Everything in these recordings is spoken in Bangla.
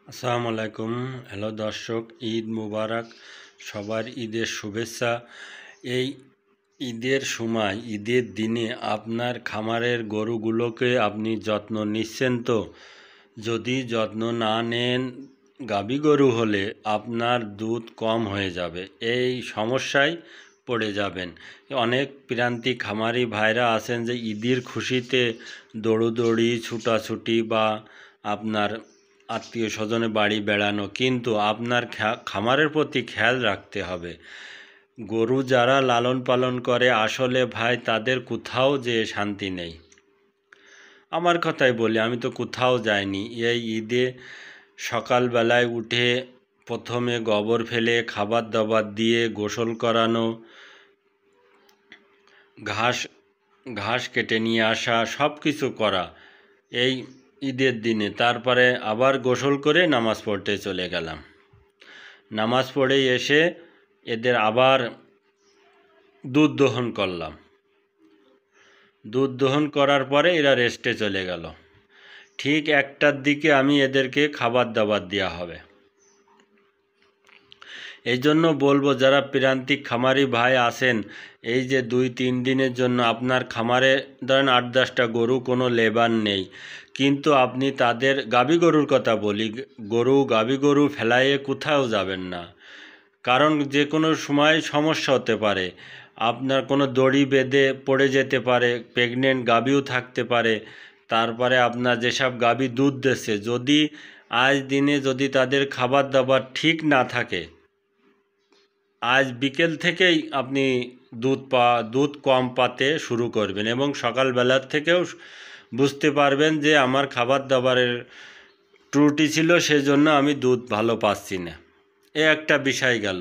আসসালামু আলাইকুম। হ্যালো দর্শক, ঈদ মুবারক। সবার ঈদের শুভেচ্ছা। এই ঈদের সময়, ঈদের দিনে আপনার খামারের গরুগুলোকে আপনি যত্ন নিচ্ছেন তো? যদি যত্ন না নেন, গাভী গরু হলে আপনার দুধ কম হয়ে যাবে, এই সমস্যায় পড়ে যাবেন। অনেক প্রান্তিক খামারি ভাইরা আছেন যে ঈদের খুশিতে দৌড়োদৌড়ি, ছুটাছুটি বা আপনার আত্মীয় স্বজনে বাড়ি বেড়ানো, কিন্তু আপনার খামারের প্রতি খেয়াল রাখতে হবে। গরু যারা লালন পালন করে আসলে ভাই তাদের কোথাও যে শান্তি নেই। আমার কথাই বলি, আমি তো কোথাও যাইনি। এই ঈদে সকালবেলায় উঠে প্রথমে গোবর ফেলে খাবার দাবার দিয়ে গোসল করানো, ঘাস ঘাস কেটে নিয়ে আসা, সব কিছু করা এই ঈদের দিনে। তারপরে আবার গোসল করে নামাজ পড়তে চলে গেলাম। নামাজ পড়ে এসে এদের আবার দুধ দহন করলাম। দুধ দহন করার পরে এরা রেস্টে চলে গেল। ঠিক 1টার দিকে আমি এদেরকে খাবার দাবার দেওয়া হবে। এই জন্য বলবো, যারা প্রান্তিক খামারি ভাই আছেন, এই যে 2-3 দিনের জন্য আপনার খামারে ধরেন 8-10টা গরু, কোনো লেবার নেই, কিন্তু আপনি তাদের গাভী গরুর কথা বলি, গাভী গরু ফেলাইয়ে কোথাও যাবেন না। কারণ যে কোনো সময় সমস্যা হতে পারে। আপনার কোনো দড়ি বেঁধে পড়ে যেতে পারে, প্রেগনেন্ট গাভীও থাকতে পারে। তারপরে আপনার যেসব গাভী দুধ দিচ্ছে, যদি আজ দিনে যদি তাদের খাবার দাবার ঠিক না থাকে, আজ বিকেল থেকেই আপনি দুধ কম পাতে শুরু করবেন এবং সকালবেলার থেকেও বুঝতে পারবেন যে আমার খাবার দাবারের ত্রুটি ছিল, সেজন্য আমি দুধ ভালো পাচ্ছি না। এ একটা বিষয় গেল।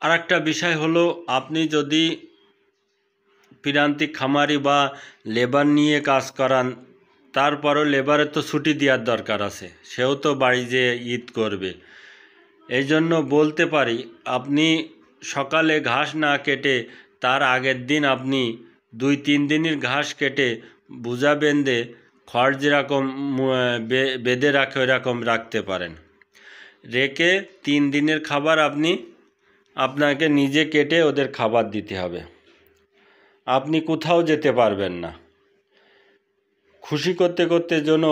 আর একটা বিষয় হলো, আপনি যদি প্রান্তিক খামারি বা লেবার নিয়ে কাজ করান, তারপরও লেবারের তো ছুটি দেওয়ার দরকার আছে, সেও তো বাড়ি যেয়ে ঈদ করবে। এই জন্য বলতে পারি, আপনি সকালে ঘাস না কেটে তার আগের দিন আপনি 2-3 দিনের ঘাস কেটে বোঝা বেঁধে খড় যেরকম বেঁধে রাখে ওইরকম রাখতে পারেন। রেখে 3 দিনের খাবার আপনাকে নিজে কেটে ওদের খাবার দিতে হবে। আপনি কোথাও যেতে পারবেন না। খুশি করতে করতে যেন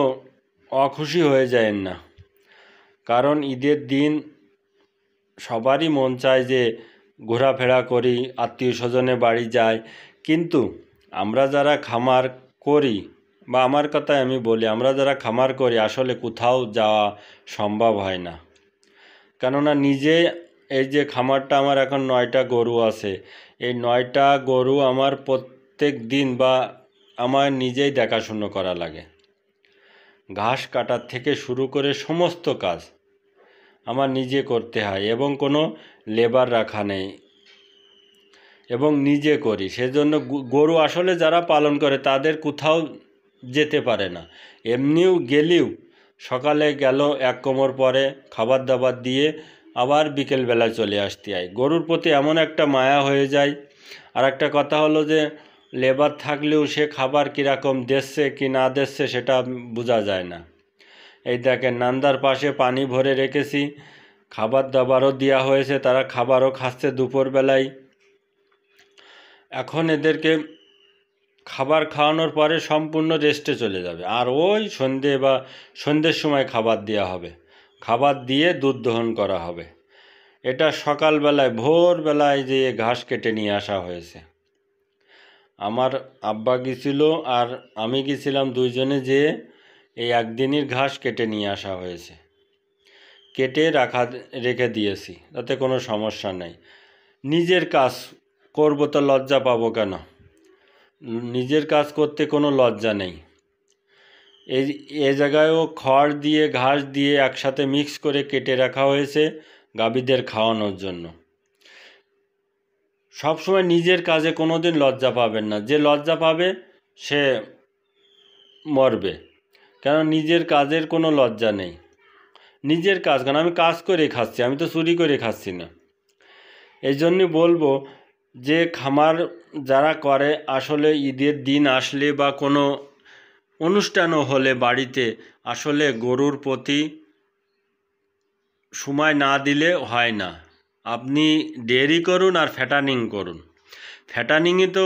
অখুশি হয়ে যায়েন না। কারণ ঈদের দিন সবারই মন চায় যে ঘোরাফেরা করি, আত্মীয় স্বজনে বাড়ি যাই, কিন্তু আমরা যারা খামার করি, বা আমার কথাই আমি বলি, আমরা যারা খামার করি আসলে কোথাও যাওয়া সম্ভব হয় না। কেননা নিজে এই যে খামারটা আমার এখন 9টা গরু আছে, এই 9টা গরু আমার প্রত্যেক দিন বা আমার নিজেই দেখাশুনো করা লাগে। ঘাস কাটার থেকে শুরু করে সমস্ত কাজ আমার নিজে করতে হয় এবং কোনো লেবার রাখা নেই এবং নিজে করি। সেজন্য গরু আসলে যারা পালন করে তাদের কোথাও যেতে পারে না। এমনিও গেলেও সকালে গেল, 1 কোমর পরে খাবার দাবার দিয়ে আবার বিকেলবেলায় চলে আসতে হয়। গরুর প্রতি এমন একটা মায়া হয়ে যায়। আর একটা কথা হলো যে লেবার থাকলেও সে খাবার কীরকম দিচ্ছে কি না দিচ্ছে সেটা বোঝা যায় না। এই দেখেন, নান্দার পাশে পানি ভরে রেখেছি, খাবার দাবারও দেওয়া হয়েছে, তারা খাবারও খাচ্ছে দুপুরবেলায়। এখন এদেরকে খাবার খাওয়ানোর পরে সম্পূর্ণ রেস্টে চলে যাবে, আর ওই সন্ধ্যের সময় খাবার দেওয়া হবে। খাবার দিয়ে দুধ দহন করা হবে। এটা সকালবেলায় ভোরবেলায় যে ঘাস কেটে নিয়ে আসা হয়েছে। আমার আব্বা গেছিল আর আমি গেছিলাম, দুইজনে যেয়ে এই একদিনের ঘাস কেটে নিয়ে আসা হয়েছে। কেটে রেখে দিয়েছি, তাতে কোনো সমস্যা নেই। নিজের কাজ করব তো লজ্জা পাবো কেন? নিজের কাজ করতে কোনো লজ্জা নেই। এ জায়গায়ও খড় দিয়ে ঘাস দিয়ে একসাথে মিক্স করে কেটে রাখা হয়েছে গাভীদের খাওয়ানোর জন্য। সবসময় নিজের কাজে কোনো দিন লজ্জা পাবেন না। যে লজ্জা পাবে সে মরবে। কেন নিজের কাজের কোনো লজ্জা নেই। নিজের কাজ কেন, আমি কাজ করে খাচ্ছি, আমি তো চুরি করে খাচ্ছি না। এই জন্যই বলবো যে খামার যারা করে আসলে ঈদের দিন আসলে বা কোনো অনুষ্ঠানও হলে বাড়িতে আসলে গরুর প্রতি সময় না দিলে হয় না। আপনি ডেয়ারি করুন আর ফ্যাটানিং করুন। ফ্যাটানিংয়ে তো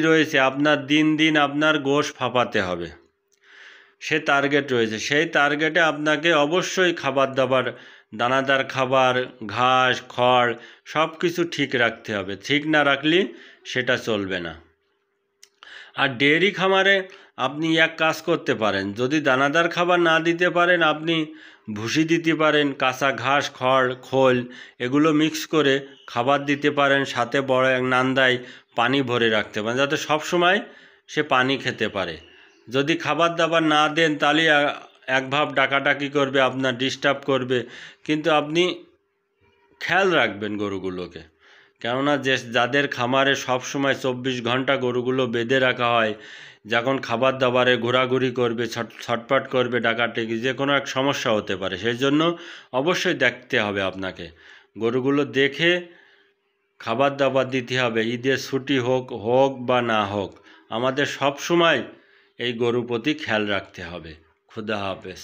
রয়েছে, আপনার দিন দিন আপনার গোশ ফাঁপাতে হবে, সে টার্গেট রয়েছে। সেই টার্গেটে আপনাকে অবশ্যই খাবার দাবার, দানাদার খাবার, ঘাস, খড় সব কিছু ঠিক রাখতে হবে। ঠিক না রাখলে সেটা চলবে না। আর ডেয়ারি খামারে আপনি এক কাজ করতে পারেন, যদি দানাদার খাবার না দিতে পারেন আপনি ভুসি দিতে পারেন, কাঁচা ঘাস, খড়, খোল এগুলো মিক্স করে খাবার দিতে পারেন। সাথে বড় এক নান্দায় পানি ভরে রাখতে পারেন, যাতে সব সময় সে পানি খেতে পারে। যদি খাবার দাবার না দেন তাহলে এক ভাব ডাকাডাকি করবে, আপনার ডিস্টার্ব করবে। কিন্তু আপনি খেয়াল রাখবেন গরুগুলোকে, কেননা যাদের খামারে সব সময় 24 ঘন্টা গরুগুলো বেঁধে রাখা হয়, যখন খাবার দাবারে ঘোরাঘুরি করবে, ছটপট করবে, ডাকাডাকি, যে কোনো এক সমস্যা হতে পারে। সেই জন্য অবশ্যই দেখতে হবে আপনাকে, গরুগুলো দেখে খাবার দাবার দিতে হবে। ঈদের ছুটি হোক হোক বা না হোক, আমাদের সব সময় এই গরুর প্রতি খেয়াল রাখতে হবে। খুদা হাফেজ।